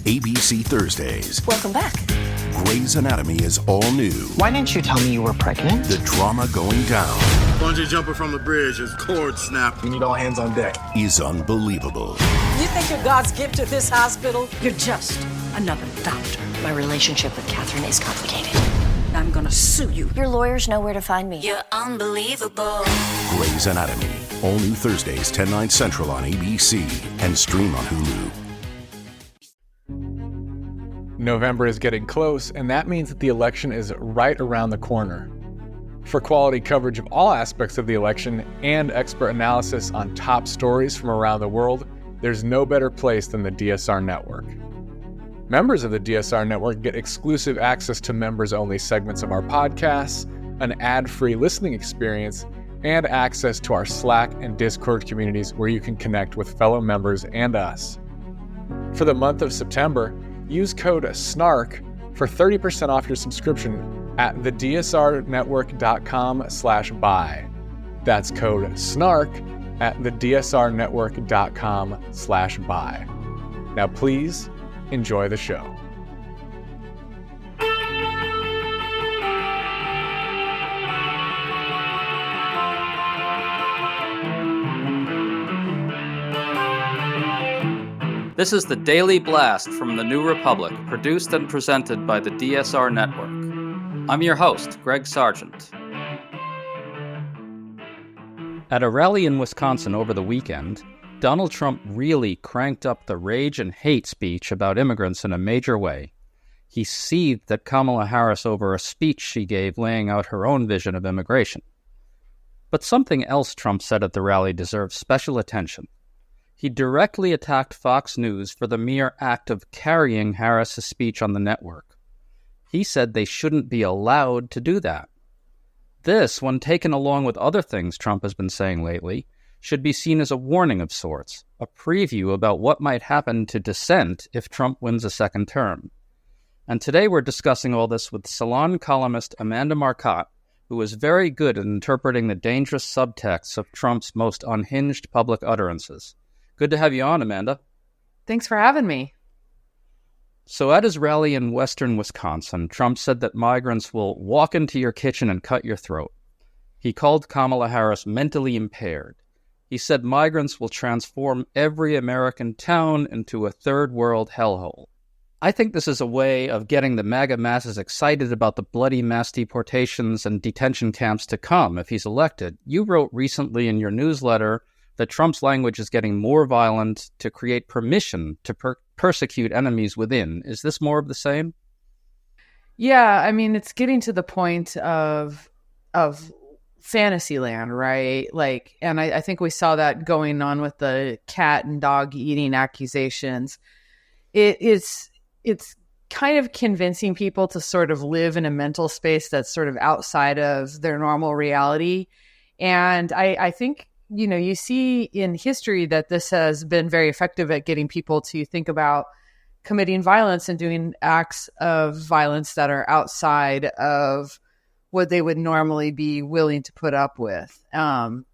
ABC Thursdays. Welcome back. Grey's Anatomy is all new. Why didn't you tell me you were pregnant? The drama going down Bungee jumping from the bridge as cord snapped. We need all hands on deck. is unbelievable. You think you're God's gift to this hospital? You're just another doctor. My relationship with Catherine is complicated. I'm gonna sue you. Your lawyers know where to find me. You're unbelievable. Grey's Anatomy. All new Thursdays, 10/9 Central on ABC and stream on Hulu. November is getting close, and that means that the election is right around the corner. For quality coverage of all aspects of the election and expert analysis on top stories from around the world, there's no better place than the DSR Network. Members of the DSR Network get exclusive access to members-only segments of our podcasts, an ad-free listening experience, and access to our Slack and Discord communities where you can connect with fellow members and us. For the month of September, use code SNARK for 30% off your subscription at thedsrnetwork.com/buy. That's code SNARK at thedsrnetwork.com/buy. Now please enjoy the show. This is the Daily Blast from the New Republic, produced and presented by the DSR Network. I'm your host, Greg Sargent. At a rally in Wisconsin over the weekend, Donald Trump really cranked up the rage and hate speech about immigrants in a major way. He seethed at Kamala Harris over a speech she gave laying out her own vision of immigration. But something else Trump said at the rally deserves special attention. He directly attacked Fox News for the mere act of carrying Harris's speech on the network. He said they shouldn't be allowed to do that. This, when taken along with other things Trump has been saying lately, should be seen as a warning of sorts, a preview about what might happen to dissent if Trump wins a second term. And today we're discussing all this with Salon columnist Amanda Marcotte, who is very good at interpreting the dangerous subtexts of Trump's most unhinged public utterances. Good to have you on, Amanda. Thanks for having me. So at his rally in western Wisconsin, Trump said that migrants will walk into your kitchen and cut your throat. He called Kamala Harris mentally impaired. He said migrants will transform every American town into a third world hellhole. I think this is a way of getting the MAGA masses excited about the bloody mass deportations and detention camps to come if he's elected. You wrote recently in your newsletter that Trump's language is getting more violent to create permission to persecute enemies within. Is this more of the same? Yeah, I mean, it's getting to the point of Fantasyland, right? Like, and I think we saw that going on with the cat and dog eating accusations. It's kind of convincing people to sort of live in a mental space that's sort of outside of their normal reality. And I think, you know, you see in history that this has been very effective at getting people to think about committing violence and doing acts of violence that are outside of what they would normally be willing to put up with. And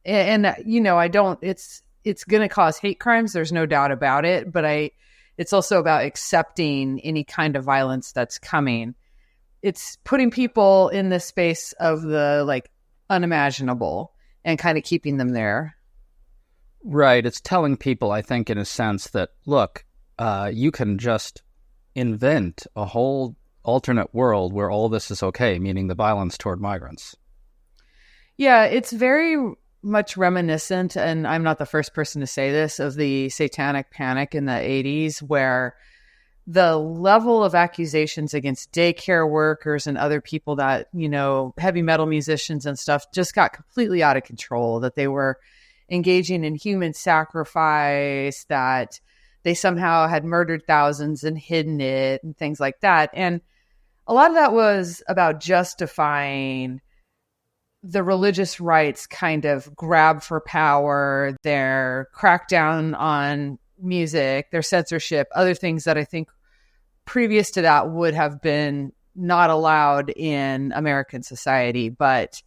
you know, it's going to cause hate crimes. There's no doubt about it. But it's also about accepting any kind of violence that's coming. It's putting people in this space of the like unimaginable and kind of keeping them there. Right. It's telling people, I think, in a sense that, look, you can just invent a whole alternate world where all this is okay, meaning the violence toward migrants. Yeah, it's very much reminiscent, and I'm not the first person to say this, of the satanic panic in the 80s, where the level of accusations against daycare workers and other people that, you know, heavy metal musicians and stuff just got completely out of control, that they were engaging in human sacrifice, that they somehow had murdered thousands and hidden it and things like that. And a lot of that was about justifying the religious right's kind of grab for power, their crackdown on music, their censorship, other things that I think previous to that would have been not allowed in American society, but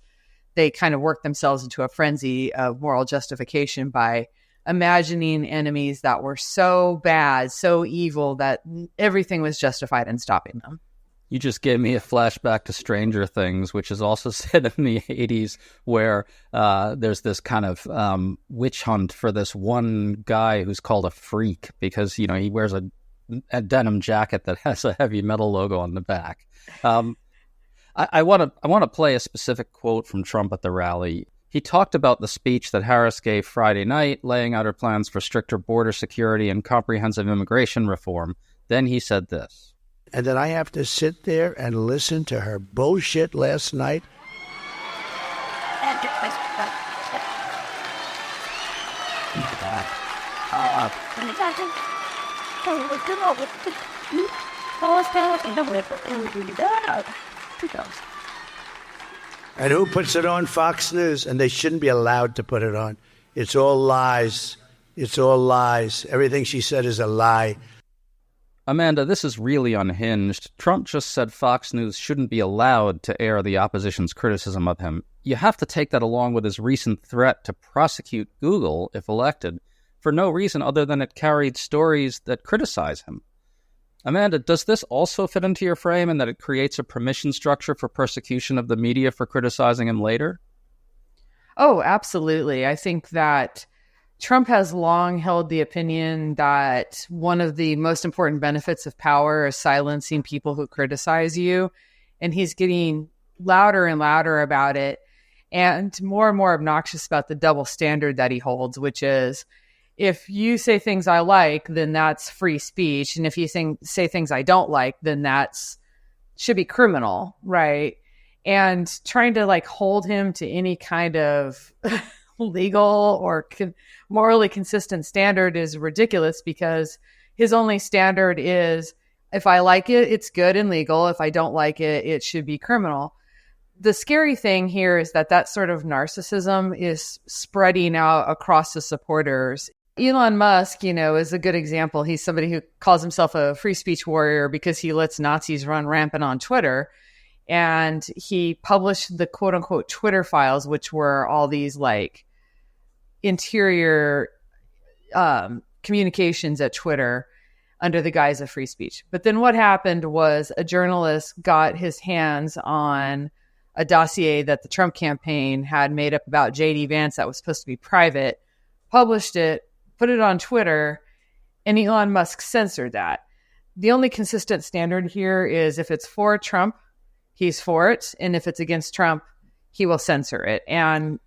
they kind of worked themselves into a frenzy of moral justification by imagining enemies that were so bad, so evil, that everything was justified in stopping them. You just gave me a flashback to Stranger Things, which is also set in the 80s, where there's this kind of witch hunt for this one guy who's called a freak because, you know, he wears a denim jacket that has a heavy metal logo on the back. I want to play a specific quote from Trump at the rally. He talked about the speech that Harris gave Friday night, laying out her plans for stricter border security and comprehensive immigration reform. Then he said this. And then I have to sit there and listen to her bullshit last night. And who puts it on? Fox News. And they shouldn't be allowed to put it on. It's all lies. It's all lies. Everything she said is a lie. Amanda, this is really unhinged. Trump just said Fox News shouldn't be allowed to air the opposition's criticism of him. You have to take that along with his recent threat to prosecute Google, if elected, for no reason other than it carried stories that criticize him. Amanda, does this also fit into your frame in that it creates a permission structure for persecution of the media for criticizing him later? Oh, absolutely. I think that Trump has long held the opinion that one of the most important benefits of power is silencing people who criticize you. And he's getting louder and louder about it and more obnoxious about the double standard that he holds, which is if you say things I like, then that's free speech. And if you say things I don't like, then that's should be criminal, right? And trying to like hold him to any kind of legal or morally consistent standard is ridiculous because his only standard is if I like it, it's good and legal. If I don't like it, it should be criminal. The scary thing here is that sort of narcissism is spreading out across the supporters. Elon Musk, you know, is a good example. He's somebody who calls himself a free speech warrior because he lets Nazis run rampant on Twitter. And he published the quote unquote Twitter files, which were all these like interior communications at Twitter under the guise of free speech. But then what happened was a journalist got his hands on a dossier that the Trump campaign had made up about J.D. Vance that was supposed to be private, published it, put it on Twitter, and Elon Musk censored that. The only consistent standard here is if it's for Trump, he's for it. And if it's against Trump, he will censor it. And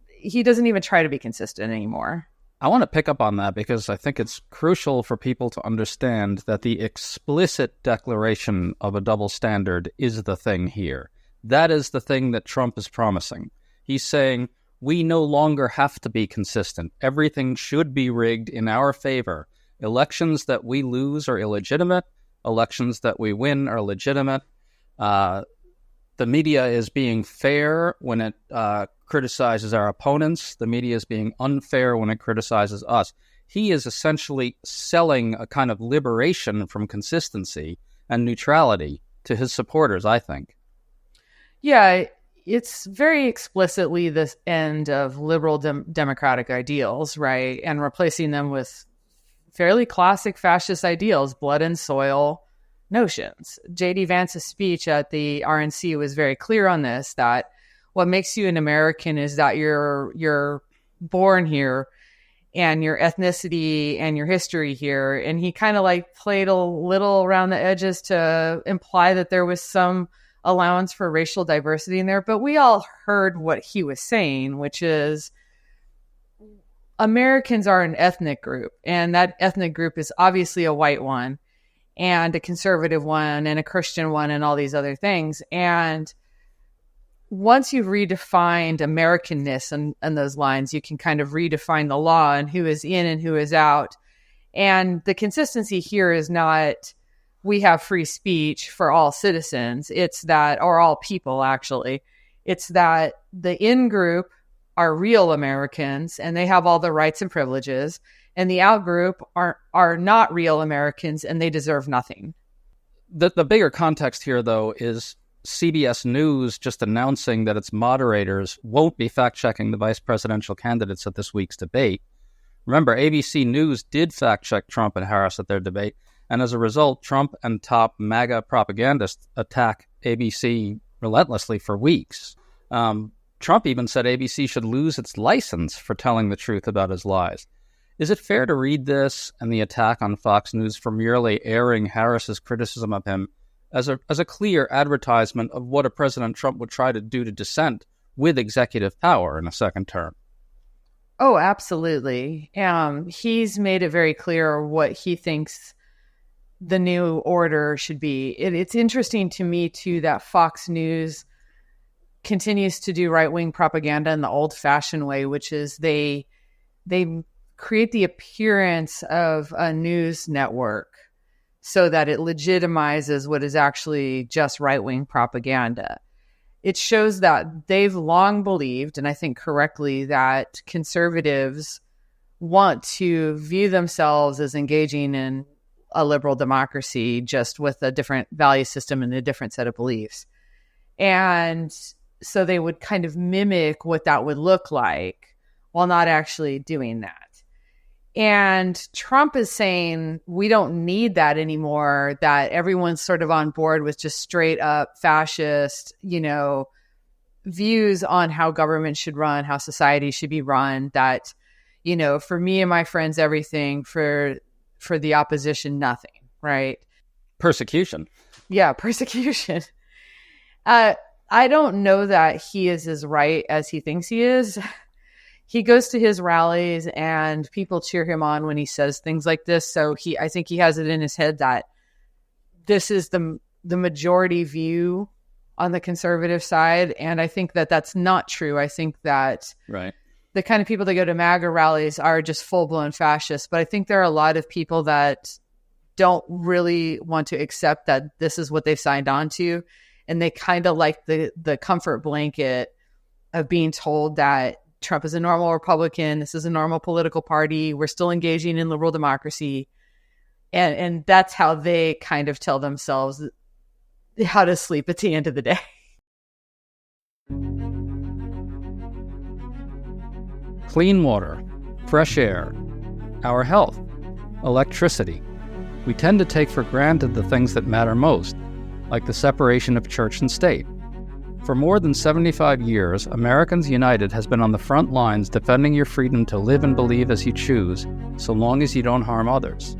he doesn't even try to be consistent anymore. I want to pick up on that because I think it's crucial for people to understand that the explicit declaration of a double standard is the thing here. That is the thing that Trump is promising. He's saying, we no longer have to be consistent. Everything should be rigged in our favor. Elections that we lose are illegitimate. Elections that we win are legitimate. The media is being fair when it criticizes our opponents. The media is being unfair when it criticizes us. He is essentially selling a kind of liberation from consistency and neutrality to his supporters, I think. Yeah, it's very explicitly this end of liberal democratic ideals, right? And replacing them with fairly classic fascist ideals, blood and soil notions. J.D. Vance's speech at the RNC was very clear on this, that what makes you an American is that you're born here and your ethnicity and your history here. And he kind of like played a little around the edges to imply that there was some allowance for racial diversity in there. But we all heard what he was saying, which is Americans are an ethnic group, and that ethnic group is obviously a white one and a conservative one and a Christian one and all these other things. And once you've redefined Americanness and those lines, you can kind of redefine the law and who is in and who is out. And the consistency here is not we have free speech for all citizens. It's that, or all people actually, it's that the in-group are real Americans and they have all the rights and privileges, and the out-group are not real Americans and they deserve nothing. The bigger context here, though, is CBS News just announcing that its moderators won't be fact-checking the vice presidential candidates at this week's debate, Remember, ABC News did fact-check Trump and Harris at their debate, and as a result, Trump and top MAGA propagandists attack ABC relentlessly for weeks. Trump even said ABC should lose its license for telling the truth about his lies. Is it fair to read this and the attack on Fox News for merely airing Harris's criticism of him as a clear advertisement of what a President Trump would try to do to dissent with executive power in a second term? Oh, absolutely. He's made it very clear what he thinks the new order should be. It's interesting to me, too, that Fox News continues to do right-wing propaganda in the old-fashioned way, which is they create the appearance of a news network so that it legitimizes what is actually just right-wing propaganda. It shows that they've long believed, and I think correctly, that conservatives want to view themselves as engaging in a liberal democracy, just with a different value system and a different set of beliefs. And so they would kind of mimic what that would look like while not actually doing that. And Trump is saying we don't need that anymore, that everyone's sort of on board with just straight up fascist, views on how government should run, how society should be run, that, for me and my friends, everything, for the opposition, nothing, right? Persecution. Yeah, persecution. I don't know that he is as right as he thinks he is. He goes to his rallies and people cheer him on when he says things like this. So I think he has it in his head that this is the majority view on the conservative side. And I think that that's not true. I think that the kind of people that go to MAGA rallies are just full-blown fascists. But I think there are a lot of people that don't really want to accept that this is what they've signed on to. And they kind of like the comfort blanket of being told that Trump is a normal Republican. This is a normal political party. We're still engaging in liberal democracy. And that's how they kind of tell themselves how to sleep at the end of the day. Clean water, fresh air, our health, electricity. We tend to take for granted the things that matter most, like the separation of church and state. For more than 75 years, Americans United has been on the front lines defending your freedom to live and believe as you choose, so long as you don't harm others.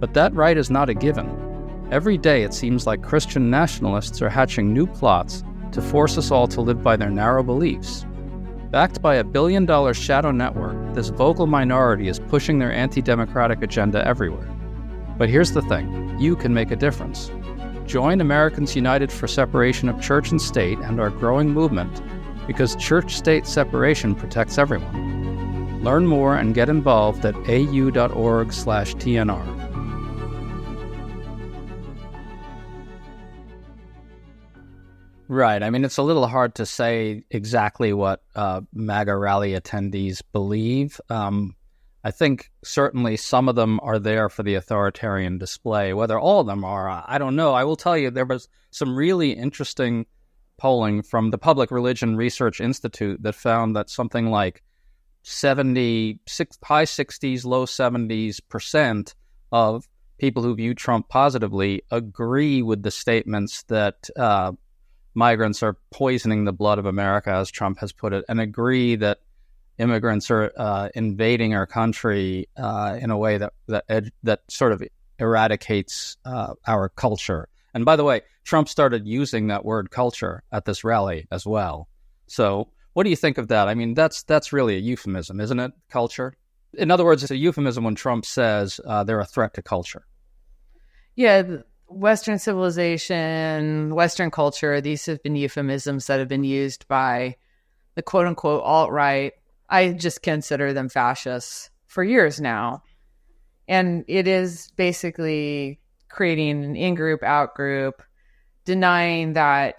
But that right is not a given. Every day it seems like Christian nationalists are hatching new plots to force us all to live by their narrow beliefs. Backed by $1 billion shadow network, this vocal minority is pushing their anti-democratic agenda everywhere. But here's the thing, you can make a difference. Join Americans United for Separation of Church and State and our growing movement, because church-state separation protects everyone. Learn more and get involved at au.org/TNR. Right. I mean, it's a little hard to say exactly what MAGA rally attendees believe. I think certainly some of them are there for the authoritarian display. Whether all of them are, I don't know. I will tell you, there was some really interesting polling from the Public Religion Research Institute that found that something like high 60s, low 70s% of people who view Trump positively agree with the statements that migrants are poisoning the blood of America, as Trump has put it, and agree that immigrants are invading our country in a way that sort of eradicates our culture. And by the way, Trump started using that word culture at this rally as well. So what do you think of that? I mean, that's really a euphemism, isn't it? Culture. In other words, it's a euphemism when Trump says they're a threat to culture. Yeah, Western civilization, Western culture, these have been euphemisms that have been used by the quote-unquote alt-right. I just consider them fascists for years now. And it is basically creating an in-group, out-group, denying a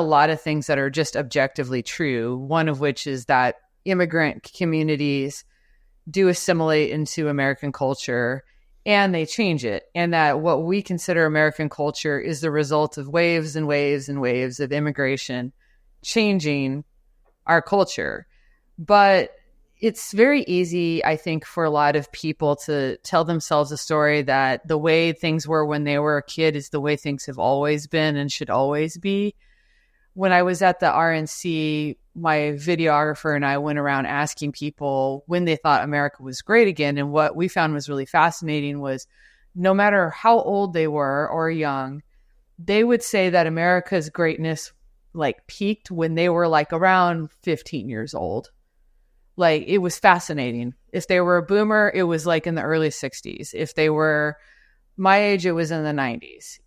lot of things that are just objectively true, one of which is that immigrant communities do assimilate into American culture and they change it. And that what we consider American culture is the result of waves and waves and waves of immigration changing our culture. But it's very easy, I think, for a lot of people to tell themselves a story that the way things were when they were a kid is the way things have always been and should always be. When I was at the RNC, my videographer and I went around asking people when they thought America was great again. And what we found was really fascinating was no matter how old they were or young, they would say that America's greatness like peaked when they were like around 15 years old. Like, it was fascinating. If they were a boomer, it was like in the early 60s. If they were my age, it was in the 90s.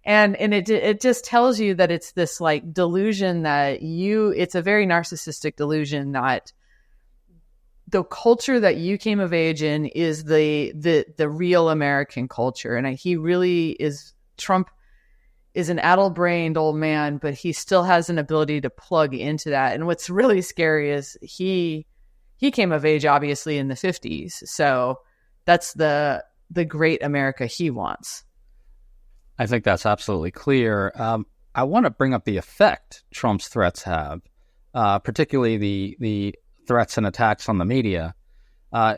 And it just tells you that it's this like delusion that it's a very narcissistic delusion that the culture that you came of age in is the real American culture. And Trump is an addle-brained old man, but he still has an ability to plug into that. And what's really scary is he came of age, obviously, in the 50s. So that's the great America he wants. I think that's absolutely clear. I want to bring up the effect Trump's threats have, particularly the threats and attacks on the media.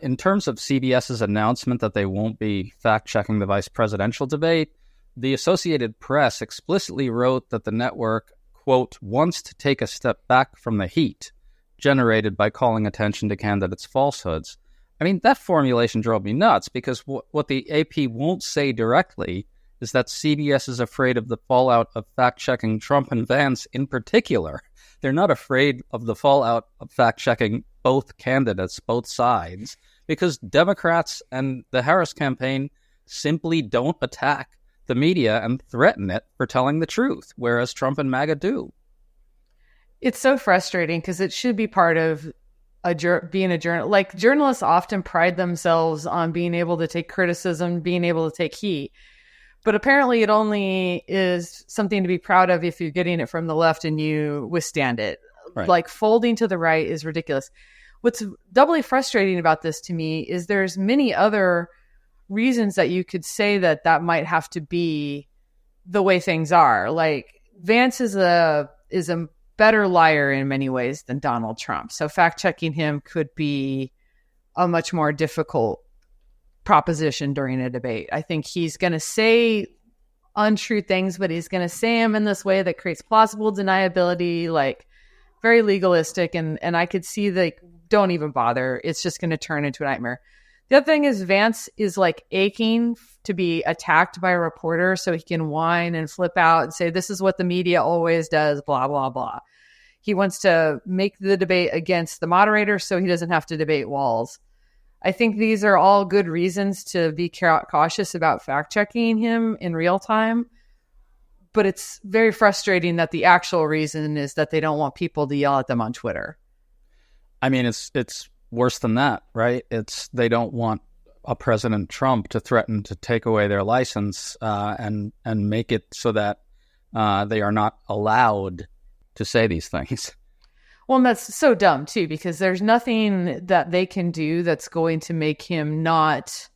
In terms of CBS's announcement that they won't be fact-checking the vice presidential debate, the Associated Press explicitly wrote that the network, quote, wants to take a step back from the heat generated by calling attention to candidates' falsehoods. I mean, that formulation drove me nuts because what the AP won't say directly is that CBS is afraid of the fallout of fact-checking Trump and Vance in particular. They're not afraid of the fallout of fact-checking both candidates, both sides, because Democrats and the Harris campaign simply don't attack the media and threaten it for telling the truth, whereas Trump and MAGA do. It's so frustrating because it should be part of being a journalist. Like, journalists often pride themselves on being able to take criticism, being able to take heat. But apparently it only is something to be proud of if you're getting it from the left and you withstand it. Right. Like, folding to the right is ridiculous. What's doubly frustrating about this to me is there's many other reasons that you could say that might have to be the way things are. Like, Vance is a better liar in many ways than Donald Trump. So fact-checking him could be a much more difficult proposition during a debate. I think he's going to say untrue things, but he's going to say them in this way that creates plausible deniability, like very legalistic. And I could see don't even bother. It's just going to turn into a nightmare. The other thing is Vance is like aching to be attacked by a reporter so he can whine and flip out and say, this is what the media always does, blah, blah, blah. He wants to make the debate against the moderator so he doesn't have to debate Walz. I think these are all good reasons to be cautious about fact-checking him in real time. But it's very frustrating that the actual reason is that they don't want people to yell at them on Twitter. I mean, it's worse than that, right? They don't want a President Trump to threaten to take away their license and make it so that they are not allowed to say these things. Well, and that's so dumb, too, because there's nothing that they can do that's going to make him not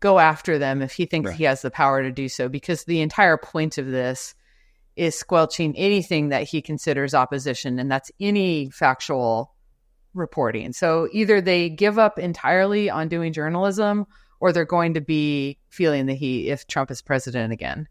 go after them if he thinks he has the power to do so, because the entire point of this is squelching anything that he considers opposition, and that's any factual reporting. So either they give up entirely on doing journalism, or they're going to be feeling the heat if Trump is president again.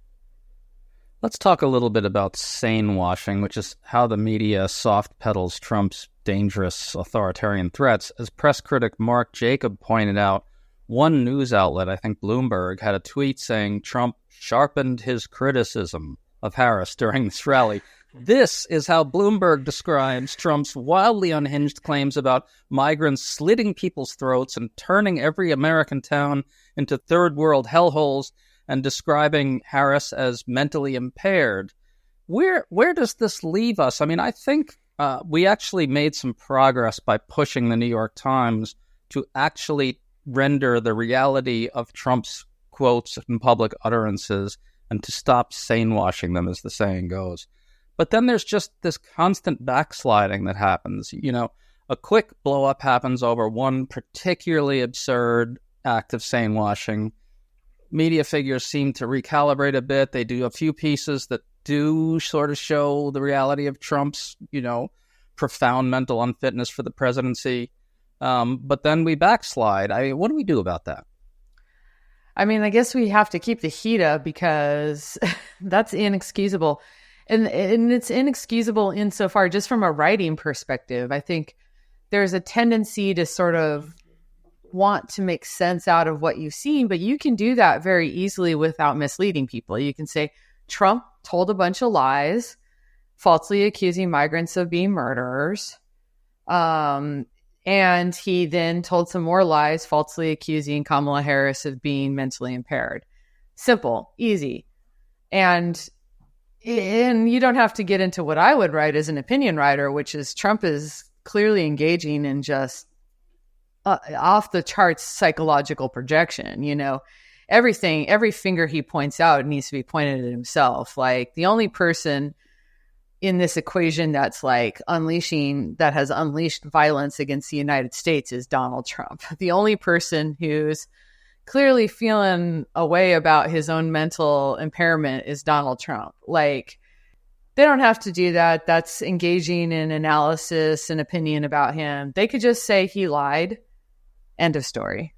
Let's talk a little bit about sane washing, which is how the media soft pedals Trump's dangerous authoritarian threats. As press critic Mark Jacob pointed out, one news outlet, I think Bloomberg, had a tweet saying Trump sharpened his criticism of Harris during this rally. This is how Bloomberg describes Trump's wildly unhinged claims about migrants slitting people's throats and turning every American town into third world hellholes, and describing Harris as mentally impaired. Where does this leave us? I mean, I think we actually made some progress by pushing the New York Times to actually render the reality of Trump's quotes and public utterances and to stop sane-washing them, as the saying goes. But then there's just this constant backsliding that happens. You know, a quick blow-up happens over one particularly absurd act of sane-washing. Media figures seem to recalibrate a bit. They do a few pieces that do sort of show the reality of Trump's, profound mental unfitness for the presidency. But then we backslide. What do we do about that? I mean, I guess we have to keep the heat up because that's inexcusable. And it's inexcusable insofar, just from a writing perspective. I think there's a tendency to sort of want to make sense out of what you've seen, but you can do that very easily without misleading people. You can say, Trump told a bunch of lies, falsely accusing migrants of being murderers. And he then told some more lies, falsely accusing Kamala Harris of being mentally impaired. Simple, easy. And you don't have to get into what I would write as an opinion writer, which is Trump is clearly engaging in just off the charts psychological projection. You know, every finger he points out needs to be pointed at himself. Like, the only person in this equation that's like that has unleashed violence against the United States is Donald Trump. The only person who's clearly feeling a way about his own mental impairment is Donald Trump. Like, they don't have to do that. That's engaging in analysis and opinion about him. They could just say he lied. End of story.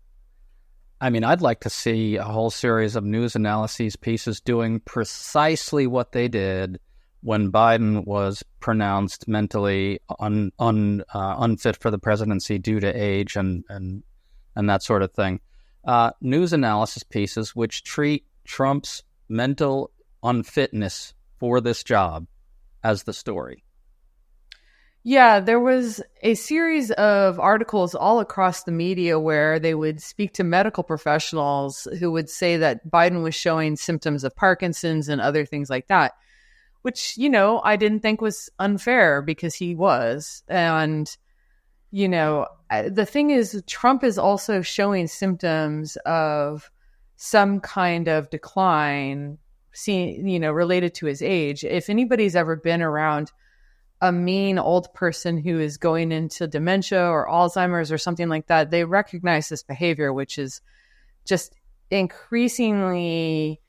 I mean, I'd like to see a whole series of news analyses pieces doing precisely what they did when Biden was pronounced mentally unfit for the presidency due to age and that sort of thing. News analysis pieces which treat Trump's mental unfitness for this job as the story. Yeah, there was a series of articles all across the media where they would speak to medical professionals who would say that Biden was showing symptoms of Parkinson's and other things like that, which, you know, I didn't think was unfair because he was. And, you know, the thing is, Trump is also showing symptoms of some kind of decline, related to his age. If anybody's ever been around a mean old person who is going into dementia or Alzheimer's or something like that, they recognize this behavior, which is just increasingly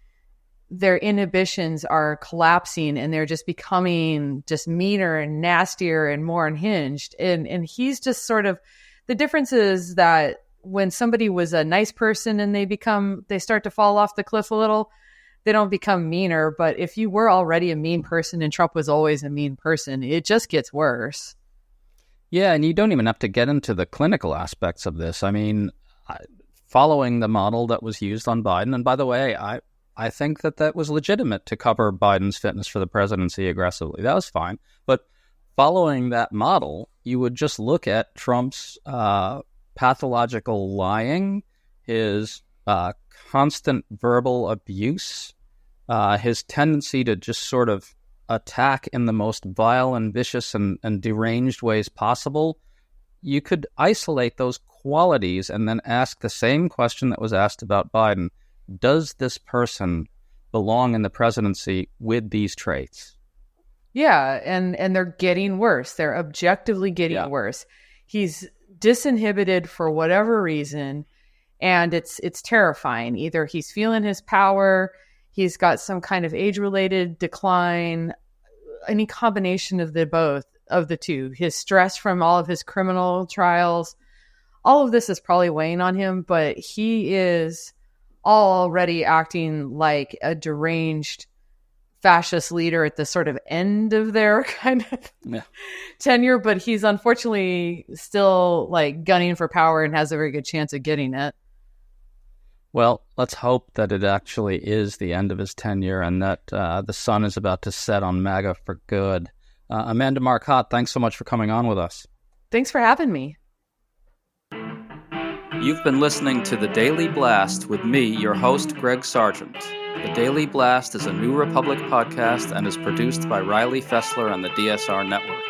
their inhibitions are collapsing and they're just becoming just meaner and nastier and more unhinged. And he's just sort of, the difference is that when somebody was a nice person and they start to fall off the cliff a little, they don't become meaner. But if you were already a mean person and Trump was always a mean person, it just gets worse. Yeah, and you don't even have to get into the clinical aspects of this. I mean, following the model that was used on Biden, and by the way, I think that was legitimate to cover Biden's fitness for the presidency aggressively. That was fine. But following that model, you would just look at Trump's pathological lying, his constant verbal abuse, his tendency to just sort of attack in the most vile and vicious and deranged ways possible. You could isolate those qualities and then ask the same question that was asked about Biden. Does this person belong in the presidency with these traits? Yeah, and they're getting worse. They're objectively getting worse. He's disinhibited for whatever reason, and it's terrifying. Either he's feeling his power, he's got some kind of age-related decline, any combination of the two. His stress from all of his criminal trials, all of this is probably weighing on him, but he is already acting like a deranged fascist leader at the sort of end of their kind of tenure, but he's unfortunately still like gunning for power and has a very good chance of getting it. Well, let's hope that it actually is the end of his tenure and that the sun is about to set on MAGA for good. Amanda Marcotte, thanks so much for coming on with us. Thanks for having me. You've been listening to The Daily Blast with me, your host, Greg Sargent. The Daily Blast is a New Republic podcast and is produced by Riley Fessler on the DSR Network.